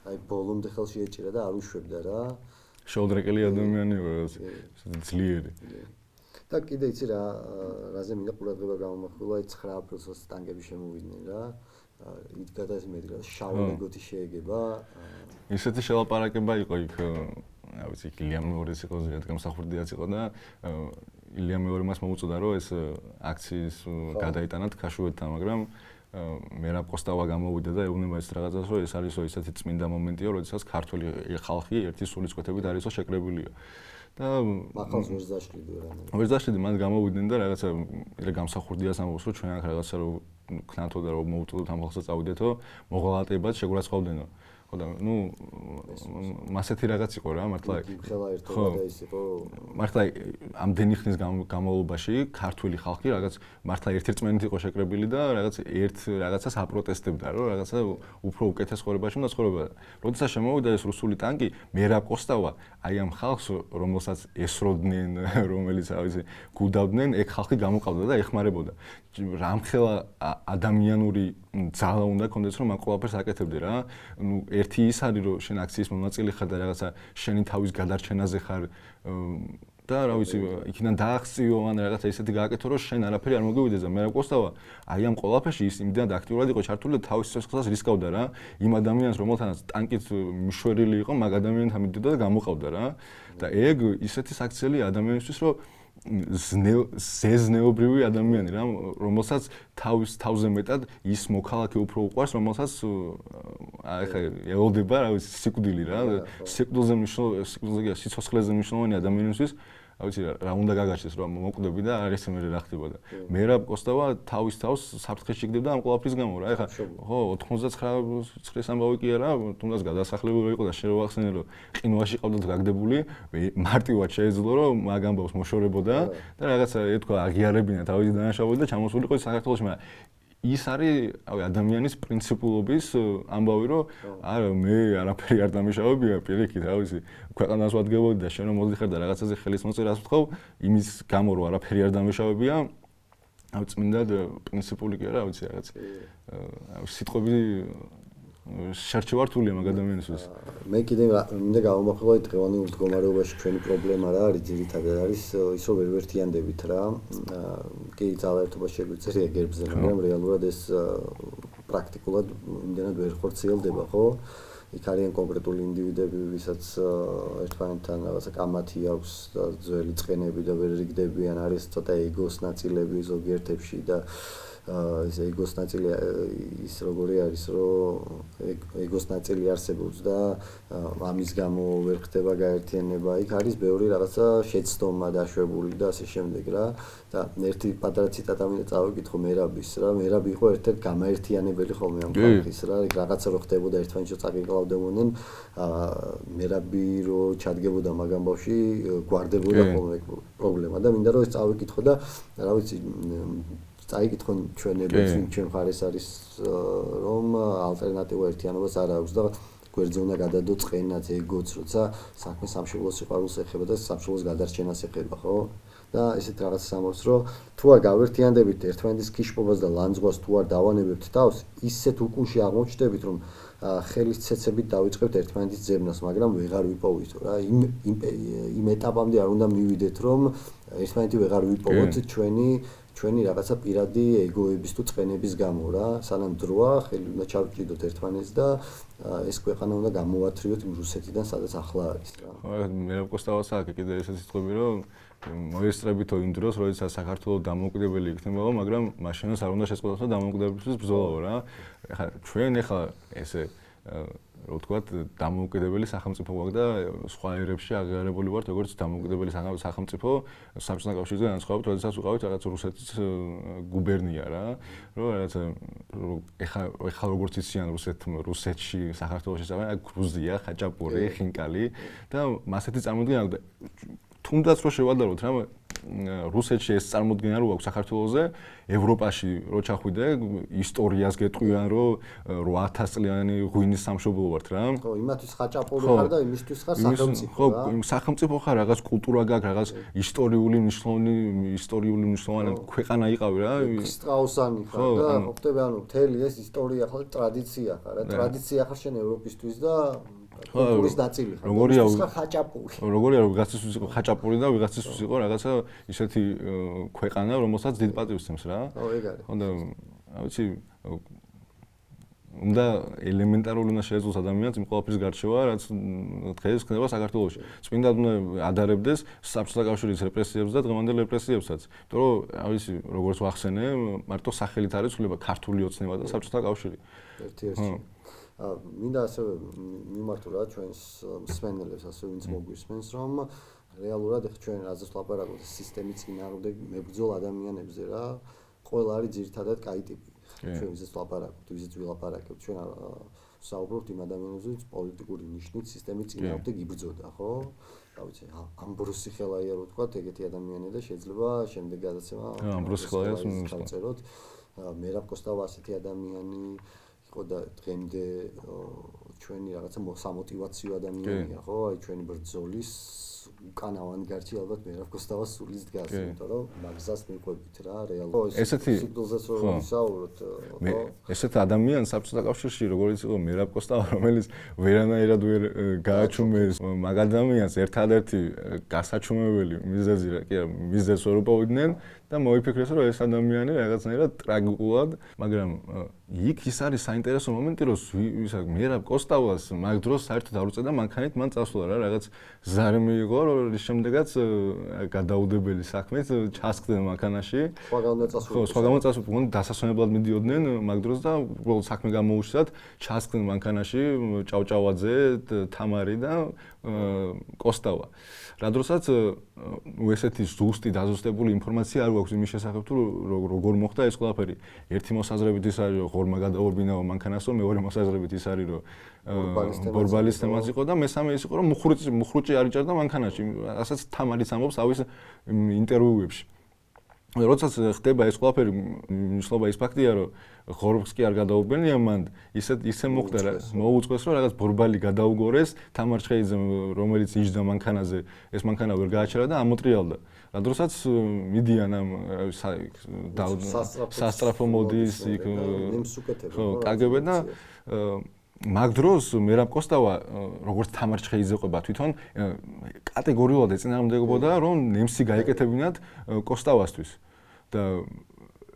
აი ბოლომდე ხელში ეჭირა და არ უშვებდა რა. შეუდრეკელი ადამიანი ვარ, ძლიერი. და კიდე იცი რა, რაზე მინდა ყურადღება გამომახვილა, აი 9 აპრილს ტანკები შემოვიდნენ რა. იდგა და ეს მედგა შაულეგოთი შეეგება. ისეთი შელაპარაკება იყო იქ, რა ვიცი, ილია მეორის იყო ზედ გამსახურდიაც იყო და ილია მეორე მას მოუწოდა რომ ეს აქციის გადაიტანათ ქაშუეთთან, მაგრამ მერაბ კოსტავა გამოვიდა და ეუბნება ეს რაღაცას რომ ეს არისო ისეთი წმინდა მომენტია, როდესაც ქართველი ხალხი ერთი სულისკვეთებით არისო შეკრებილია. და მახალს ვერ დაშლიდი რა. ვერ დაშლიდი, მან გამოვიდნენ და რაღაცა გამსახურდიას ამბობს რომ ჩვენ აქ რაღაცა რომ ქნათო და რომ მოუწოდოთ ამ ხალხსაც წავიდეთო, მოღალატებად შეგურაცხავდენო. ხო და ნუ მასეთი რაღაც იყო რა, მართლა ხელა ერთობა და ის იყო. მართლა ამდენი ხნის განმავლობაში ქართველი ხალხი რაღაც მართლა ერთ-ერთმანეთით იყო შეკრებილი და რაღაცას აპროტესტებდა, რომ რაღაცა უფრო უკეთეს ცხოვრებაში უნდა ცხოვრება. როდესაც შემოვიდა ეს რუსული ტანკი, მერაბ კოსტავა, აი ამ ხალხს, რომელსაც ესროდნენ, რომელიც რა ვიცი, გუდავდნენ, ეგ ხალხი გამოყავდა და ეხმარებოდა. რამხელა ადამიანური ძალა უნდა კონდეს რომ ამ ყველაფერს აკეთებდე რა. ნუ ერთი ის არის რომ შენ აქციის მონაწილე ხარ და რაღაცა შენი თავის გადარჩენაზე ხარ და რა ვიცი იქიდან დაახციო ან რაღაცა ისეთი გააკეთო რომ შენ არაფერი არ მოგივიდეს და მე კოსტავა აი ამ ყველაფერში ის იმდენად აქტიურად იყო ჩართული და თავის სიცოცხლეს რისკავდა რა იმ ადამიანს რომელთანაც ტანკით მშვერილი იყო მაგ ადამიანთან მიდოდა და გამოყავდა რა და ეგ ისეთი საქციელი ადამიანისთვის რომ ზეზნეობრივი ადამიანი რა რომელსაც თავზე მეტად ის მოქალაქე უფრო უყვარს რომელსაც აი ხა ელოდება რა ვიცი სიკვდილი რა სიკვდილზე სიცოცხლეზე მნიშვნელოვანი ადამიანისთვის რა ვიცი რა უნდა გაგაჩნდეს რომ მოკვდები და არ ესმერე რა ხდებოდა მერაბ კოსტავა თავის თავს საფრთხეში გდებდა ამ ყველაფრის გამო რა ეხა ხო 99 ამბავი კი არა თუნდაც გადასახლებული იყო და შევახსენე რომ ყინვაში ყავდათ გაგდებული მარტივად შეეძლო რომ მაგ ამბავს მოშორებოდა და რაღაცა ეთქვა აღიარებინა თავისი დანაშაულით და ჩამოსულიყო საქართველოში მაგრამ ის არის ადამიანის პრინციპულობის ამბავი, რომ არა მე არაფერი არ დამიშავებია პირიქით, რა ვიცი, ქვეყანას ვადგებოდი და შენ რომ მოდიხარ და რაღაცაზე ხელის მოწერას ვთხოვ, იმის გამო რომ არაფერი არ დამიშავებია, წმინდად პრინციპული კი არა, ვიცი, რაღაც სიტყვები შერჩევართულია მაგ ადამიანისთვის. მე კიდე მინდა გავამახვილო დღევანდელ მდგომარეობაში ჩვენი პრობლემა რა არის ძირითადად არის ის რომ ვერ ვერთიანდებით რა. კი ძალაერთობა შეგვიწერია გერბზე, მაგრამ რეალურად ეს პრაქტიკულად იმდენად ვერ ხორციელდება, ხო? იქ არიან კონკრეტული ინდივიდები, ვისაც ერთმანეთთან რაღაცა კამათი აქვს და ძველი წყენები და ვერ რიგდებიან, არის ცოტა ეგოს ნაწილები ზოგიერთებში და ეს ეგოს ნაწილი ის როგორი არის, რომ ეგოს ნაწილი არსებობს და ამის გამო ვერ ხდება გაერთიანება. იქ არის ბევრი რაღაცა შეცდომა დაშვებული და ასე შემდეგ რა. და ერთი პატარა ციტატა მინდა წავიკითხო მერაბის რა. მერაბი იყო ერთ-ერთი გამაერთიანებელი ხოლმე ამ ხალხის რა. რაღაცა რო ხდებოდა ერთმანეთს წაკიკლავდებოდნენ, მერაბი რო ჩადგებოდა მაგ ამბავში, გვარდებოდა ხოლმე პრობლემა და მინდა რომ ეს წავიკითხო და რა ვიცი წაიკითხონ ჩვენებიც, ჩვენ მხარეს არის რომ ალტერნატივა ერთიანობას არ აქვს და გვერდზე უნდა გადადო წყენაც, ეგოც, როცა საქმე სამშობლოს სიყვარულს ეხება და სამშობლოს გადარჩენას ეხება, ხო? და ესეთ რაღაც ამბობს, რომ თუ არ გავერთიანდებით ერთმანეთის ქიშპობას და ლანძღვას თუ არ დავანებებთ თავს, ისეთ უკუნში აღმოჩნდებით, რომ ხელის ცეცებით დავიწყებთ ერთმანეთის ძებნას, მაგრამ ვეღარ ვიპოვით რა. იმ ეტაპამდე არ უნდა მივიდეთ, რომ ერთმანეთი ვეღარ ვიპოვოთ ჩვენი რაღაცა პირადი ეგოების თუ წყენების გამო რა. სანამ დროა, ხელი უნდა ჩავჭიდოთ ერთმანეთს და ეს ქვეყანა უნდა გამოვათრიოთ იმ რუსეთიდან, სადაც ახლა არის რა. მე კოსტავას აქვს კიდე ესეთი სიტყვები, რომ მოესწრებითო იმ დროს, როდესაც საქართველოს დამოუკიდებელი იქნებოდა, მაგრამ მაშინაც არ უნდა შეწყდაოს დამოუკიდებლობის ბრძოლა რა. ეხლა ჩვენ ესე რო ვთქვათ, დამოუკიდებელი სახელმწიფო გვაქვს და სხვა ერებში აღიარებული ვართ როგორც დამოუკიდებელი სახელმწიფო საბჭოთა კავშირზე განსხვავებით, როდესაც ვიყავით რაღაც რუსეთის გუბერნია რა. რომ რაღაც ეხლა როგორც იციან რუსეთში, საქართველოში საერთოდ გრუზია, ხაჭაპური, ხინკალი და მასეთი წარმოდგენა აქვს. თუნდაც რო შევადაროთ რა რუსეთში ეს წარმოდგენა რო აქვს საქართველოზე, ევროპაში რო ჩახვიდე, ისტორიას გეტყვიან, რომ 8000 წლიანი ღვინის სამშობლო ვართ რა. ხო, იმათვის ხაჭაპური ხარ და იმისთვის ხარ სახელმწიფო რა. ხო, სახელმწიფო ხარ, რაღაც კულტურა გაქვს, რაღაც ისტორიული მნიშვნელოვანი ქვეყანა იყავი რა. სტრაუსანი ხარ და ხდება ანუ მთელი ეს ისტორია ხარ, ტრადიცია ხარ რა. ტრადიცია ხარ შენ ევროპისთვის და კულტურის ნაწილი ხარ. როგორია ხაჭაპური. როგორია ვიღაცისთვის იყო ხაჭაპური და ვიღაცისთვის იყო რაღაცა ისეთი ქვეყანა, რომელსაც დიდ პატივს სცემს რა. ხო, ეგ არის. ხო და ვიცი უნდა ელემენტარული უნდა შეეძლოს ადამიანს იმ ყველაფრის გარჩევა, რაც დღეს ხდება საქართველოში. წმინდად უნდა ადარებდეს საბჭოთა კავშირის რეპრესიებს და დღევანდელ რეპრესიებსაც. იმიტომ რომ, ვიცი, როგორც ვახსენე, მარტო სახელით არის ცვლილება ქართული ოცნება და საბჭოთა კავშირი. ერთ-ერთი მინდა ასევე მიმართო რა ჩვენს მსმენელებს, ასე ვინც მოგვისმენს, რომ რეალურად ახლა ჩვენ რაზეც ვლაპარაკობთ სისტემის წინააღმდეგ მებრძოლ ადამიანებზე რა, ყველა არის ძირითადად კაი ტიპი. ჩვენ ვიზეც ვლაპარაკობთ, ვიზეც ვილაპარაკებთ, ჩვენ საუბრობთ იმ ადამიანებზე, ვინც პოლიტიკური ნიშნით სისტემის წინააღმდეგ იბრძოდა, ხო? რა ვიცი, ამბროსი ხელაია რო ვთქვათ, ეგეთი ადამიანი და შეიძლება შემდეგ გადაცემა ამბროსი ხელაიას დავწეროთ. მერაბ კოსტავა ასეთი ადამიანი იყო და დღემდე ჩვენი რაღაცა სამოტივაციო ადამიანია, ხო? აი ჩვენი ბრძოლის უკან ავანგარდში ალბათ მერაბ კოსტავას სულიც დგას, იმიტომ რომ მაგზას მიყვებით რა, რეალურად. ესეთი სიკვდილზეც რომ ვისაუბროთ, ხო? ესეთ ადამიანს საბჭოთა კავშირში როგორც იყო მერაბ კოსტავა, რომელიც ვერანაირად ვერ გააჩუმეს მაგ ადამიანს ერთადერთი გასაჩუმებელი მიზეზი რა, კი არა, მიზეზს ვერ უპოვიდნენ და მოიფიქრეს რომ ეს ადამიანი რაღაცნაირად ტრაგიკულად, მაგრამ იქ ის არის საინტერესო მომენტი, რომ მერაბ კოსტავას მაგ დროს საერთოდ არ უწევდა მანქანით მან წასვლა რა, რაღაც ზარი მიიღო, რის შემდეგაც გადაუდებელი საქმეს ჩასხდნენ მანქანაში. სხვა გამოცასვლები დასასვენებლად მიდიოდნენ მაგ დროს და უბრალოდ საქმე გამოუშვათ, ჩასხდნენ მანქანაში ჭავჭავაძე, თამარი და კოსტავა. რა დროსაც ესეთი ზუსტი დაზუსტებული ინფორმაცია არ გვაქვს იმის შესახებ თუ როგორ მოხდა ეს ყველაფერი. ერთი მოსაზრებით ის არის რომ ღორმა გადაურბინაო მანქანასო, მეორე მოსაზრებით ის არის რომ ბორბალის თემაც იყო და მესამე ის იყო რომ მუხრუჭი არ იჭერდა მანქანაში. ასაც თამარიც ამბობს ავის ინტერვიუებში. როდესაც ხდება ეს ყველაფერი, მნიშვნელობა ის ფაქტია, რომ ხორბლს კი არ გადაუბენია მან, ისე მოხდა რა, მოუწყვეს რომ რაღაც ბორბალი გადაუგორეს თამარჩხეიძე, რომელიც იჯდა მანქანაზე, ეს მანქანა ვერ გააჩერა და ამოტრიალდა. როდესაც მიდიან ამ სასტრაფო მოდის იქ კგბ და მაგ დროს მერაბ კოსტავა როგორც თამარჩხეიძე ყვება თვითონ კატეგორიულად ეწინააღმდეგებოდა რომ ნემსი გაეკეთებინათ კოსტავასთვის და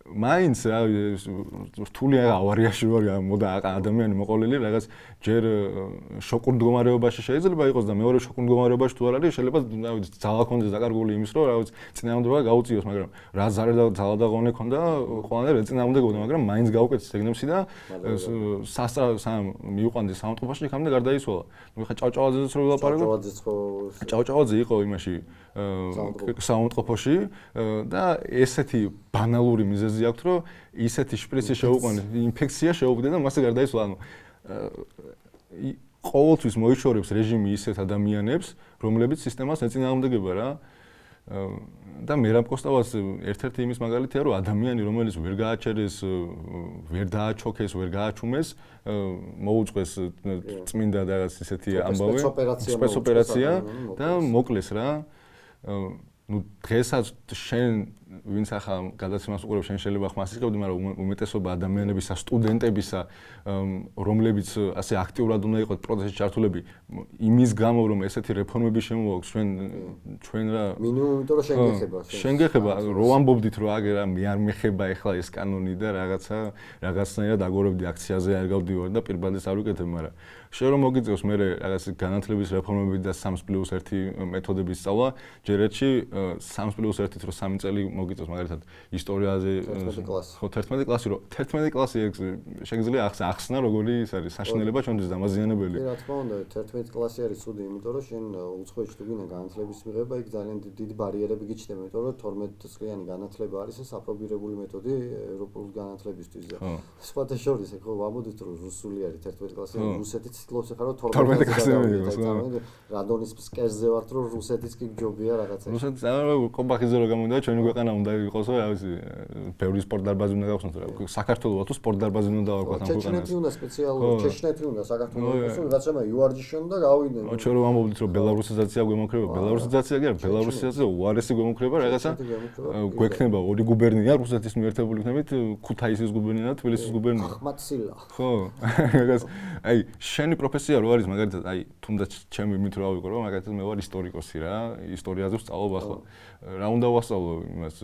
მაინც რთული ავარიაში ვარ მოდა ადამიანი მოყოლილი რაღაც ჯერ შოკურ მდგომარეობაში შეიძლება იყოს და მეორე შოკურ მდგომარეობაში თუ არ არის შეიძლება ძალა ქონდეს დაკარგული იმის რომ რაღაც წინააღმდეგობა გაუწიოს მაგრამ რა ძალა და ღონე ქონდა ყველანაირ ეწინააღმდეგებოდა მაგრამ მაინც გაუკეთეს ეგნემსი და მიიყვანდი სამწყობაში იქამდე გარდაიცვალა ნუ ხა ჭავჭავაძეც რო ვილაპარაკო ჭავჭავაძე იყო იმაში სამწყობაში და ესეთი ბანალური მიზეზი აქვს რომ ისეთი შპრიცი შეუყვანეს ინფექცია შეუგდა და მასე გარდაიცვალა ანუ ყოველთვის მოიშორებს რეჟიმი ისეთ ადამიანებს რომლებიც სისტემას ეწინააღმდეგება რა და მერაბ კოსტავას ერთ-ერთი იმის მაგალითია რომ ადამიანი რომელიც ვერ გააჩერეს ვერ დააჩოქეს ვერ გააჩუმეს მოუწყვეს წმინდა რაღაც ისეთი ამბავი სპეცოპერაცია და მოკლეს რა ну დღესაც შენ ვინც ახლა გადაცემას უყურებ შენ შეიძლება ხმას იღებდი მაგრამ უმეტესობა ადამიანებისა სტუდენტებისა რომლებიც ასე აქტიურად უნდა იყოს პროცესში ჩართულები იმის გამო რომ ესეთი რეფორმები შემოაქვს ჩვენ რა მინიმუმ იმიტომ რომ შენ გეხება რო ამბობდით რომ აგერა მე არ მეხება ახლა ეს კანონი და რაღაცნაირად აგორებდი აქციაზე არ გავდივარ და პირბადეს არ ვიკეთებ მაგრამ შენ რომ მოგიწევს მე რაღაც განათლების რეფორმები და 3+1 მეთოდების სწავლა ჯერეთში 3+1-ით რო 3 წელი მოგიწევს მაგალითად ისტორიაზე ხო 11 კლასი რო 11 კლასი შეგიძლია ახსნა როგორი ის არის საშინელება ჩვენთვის დამაზიანებელი. კი რა თქმა უნდა 11 კლასი არის ცუდი იმიტომ რომ შენ უცხოეთში თუ გინდა განათლების მიღება იქ ძალიან დიდი ბარიერები გიჩნდება იმიტომ რომ 12 წლიანი განათლება არის ეს აპრობირებული მეთოდი ევროპული განათლებისთვის და სხვათა შორის ხო ვამბობთ რომ რუსული არის 11 κλასი რუსეთიც ცდილობს ახლა რომ 12 კლასი რადონის ფსკერზე ვართ რომ რუსეთიც კი ჯობია რაღაცა რუსეთიც კომბახიზე რო გამონდა ჩვენი ქვეყანა უნდა იყოს რა ვიცი ბევრი სპორტ დარბაზი უნდა გავხსნათ რა საქართველოს თუ სპორტ დარბაზი უნდა დავარქვათ ამ ქვეყანას ჩეჩნეთი უნდა სპეციალურად ჩეჩნეთი უნდა საქართველოს რაღაცა იუარჯიშონ და გავიდნენ ჩვენ რომ ამბობთ რომ ბელარუსიზაცია გვემოქრება ბელარუსიზაცია კი არა ბელარუსიზაცია უარესი გვემოქრება რაღაცა გვექნება ორი გუბერნია რუსეთის მიერთებული იქნებით ქუთაისის გუბერნია და თბილისის გუბერნია ახმატსილა ხო რაღაც აი შენი პროფესია რო არის მაგალითად აი თუნდაც ჩემი იმით რა ვიყო რომ მაგალითად მე ვარ ისტორიკოსი რა ისტორიაზე ვსწავლობ ახლა რა უნდა ვასწავლო იმას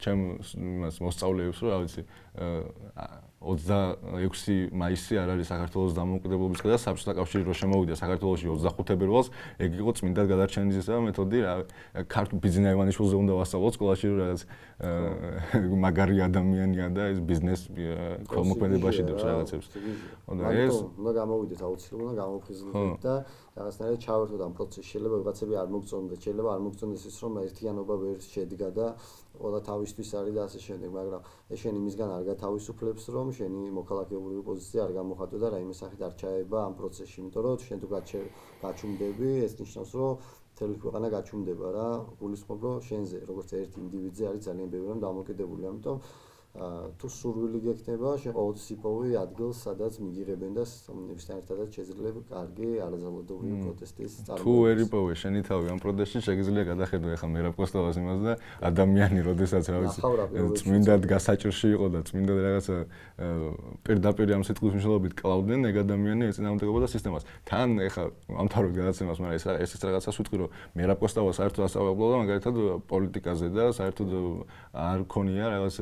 ჩემ იმას მოსწავლეებს რა ვიცი 26 მაისი არ არის საქართველოს დამოუკიდებლობის დღე და საბჭოთა კავშირი რო შემოვიდა საქართველოში 25 ფებრუარს ეგ იყო წმინდად გადარჩენისა მეთოდი რა ქართულ ბიზნეს ივანიშვილზე უნდა ვასწავლოთ სკოლაში რომ რაღაც მაგარი ადამიანია და ეს ბიზნეს ქომოპენებაში დებს რაღაცებს და ეს უნდა გამოვიდეთ აუცილებლად უნდა გამოფხიზლდეთ და რაღაცნაირად ჩავერთოთ ამ პროცესში შეიძლება ვიღაცები არ მოგწონდეს შეიძლება არ მოგწონდეს ის რომ ერთიანობა ვერ შედგა და ყველა თავისთვის არის და ასე შემდეგ მაგრამ ეს შენ იმისგან არ გათავისუფლებს რომ შენი მოქალაქეური პოზიცია არ გამოხატო და რაიმე სახით არ ჩაება ამ პროცესში იმიტომ რომ შენ თუ გაჩუმდები ეს ნიშნავს რომ მთელი ქვეყანა გაჩუმდება რა გულისხმობ რომ შენზე როგორც ერთ ინდივიდზე არის ძალიან ბევრი რამ დამოკიდებული ამიტომ თუ სურვილი გექნება შენ ყოველთვის იპოვე ადგილს სადაც მიგიღებენ და ნებისმიერ ერთადაც შეიძლება კარგი არაზალოდობრივი პროტესტის წარმოება. თუ ვერ იპოვე შენი თავი ამ პროტესტში შეგიძლია გადახედო ახლა მერაბ კოსტავას იმას და ადამიანი როდესაც რა ვიცი წმინდად გასაჭირში იყო და წმინდად რაღაცა პირდაპირ ამ სიტყვის მნიშვნელობით კლავდნენ ეგ ადამიანი ეწინააღმდეგებოდა სისტემას. თან ახლა ამთავრებთ გადაცემას მაგრამ ეს რაღაცას ვიტყვი რომ მერაბ კოსტავა საერთოდ ასწავლებლობდა მაგალითად პოლიტიკაზე და საერთოდ არ ქონია რაღაც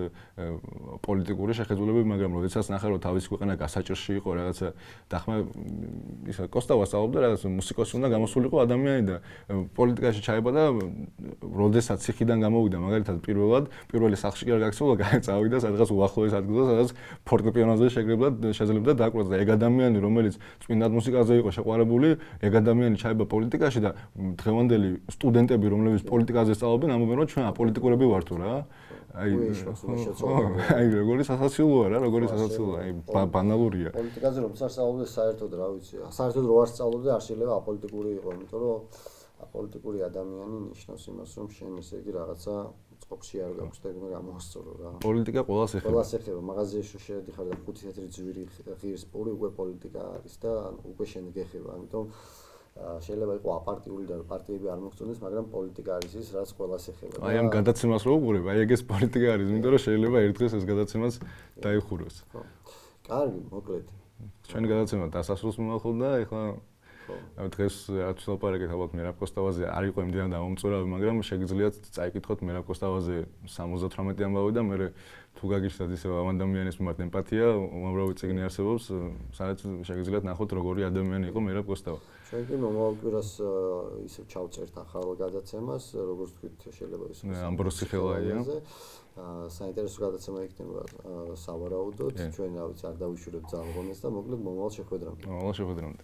პოლიტიკური შეხედულებები, მაგრამ როდესაც ნახე რომ თავისი ქვეყანა გასაჭირში იყო რაღაცა დახმა ისა კოსტავა სწავლობდა რაღაც მუსიკოსი უნდა გამოსულიყო ადამიანი და პოლიტიკაში ჩაება და როდესაც ციხიდან გამოვიდა მაგალითად პირველი სახლში კი არ გაქცეულა წავიდა სადღაც უახლოეს ადგილზე სადაც ფორტეპიანოზე შეძლებდა დაკვრას და ეგ ადამიანი რომელიც წმინდად მუსიკაზე იყო შეყვარებული ეგ ადამიანი ჩაება პოლიტიკაში და დღევანდელი სტუდენტები რომლებიც პოლიტიკაზე სწავლობენ ამბობენ რომ ჩვენ აპოლიტიკურები ვართ რა აი როგორი სასაცილოა რა როგორი სასაცილოა აი ბანალურია პოლიტიკაზე რომ წარსწავლობდე საერთოდ რა ვიცი საერთოდ რო არ სწავლობდე არ შეიძლება აპოლიტიკური იყო იმიტომ რომ აპოლიტიკური ადამიანი ნიშნავს იმას რომ შენ ესე იგი რაღაცა წყობში არ გაქვს და გამოსწორო რა. პოლიტიკა ყველას ეხება. ყველას ეხება, მაღაზიაში შედიხარ და 5 თეთრი ძვირი ღირს პური უკვე პოლიტიკა არის და უკვე შენ გეხება, ამიტომ შეიძლება იყოს აპარტიული და პარტიები არ მოგწონდეს, მაგრამ პოლიტიკა არის ის, რაც ყველას ეხება. აი ამ გადაცემას რო უყურებ, აი ეგეც პოლიტიკა არის, იმიტომ რომ შეიძლება ერთ დღეს ეს გადაცემაც დაიხუროს. ხო. კარგი, მოკლედ. ჩვენი გადაცემა დასასრულს მომახულ და ეხლა დღეს რაც ვლაპარაკეთ ალბათ მერაბ-კოსტავაზე არ იყო იმდენად დამომწურავი, მაგრამ შეგიძლიათ წაიკითხოთ მერაბ-კოსტავაზე 78 ამბავი და მე თუ გაგიჩნდათ ისევ ამ ადამიანის მიმართ ემპათია, უამრავი წიგნი არსებობს, სადაც შეგიძლიათ ნახოთ როგორი ადამიანი იყო მერაბ-კოსტავა. ჩვენ კი მომავალ კვირას ისევ ჩავწერთ ახალ გადაცემას, როგორც თქვით, შეიძლება ის ამბროსი ხელაია. საინტერესო გადაცემა იქნება სავარაუდოდ, ჩვენ რა ვიცი, არ დავიშურებთ ძალღონეს და მოკლედ მომავალ შეხვედრამდე. მომავალ შეხვედრამდე.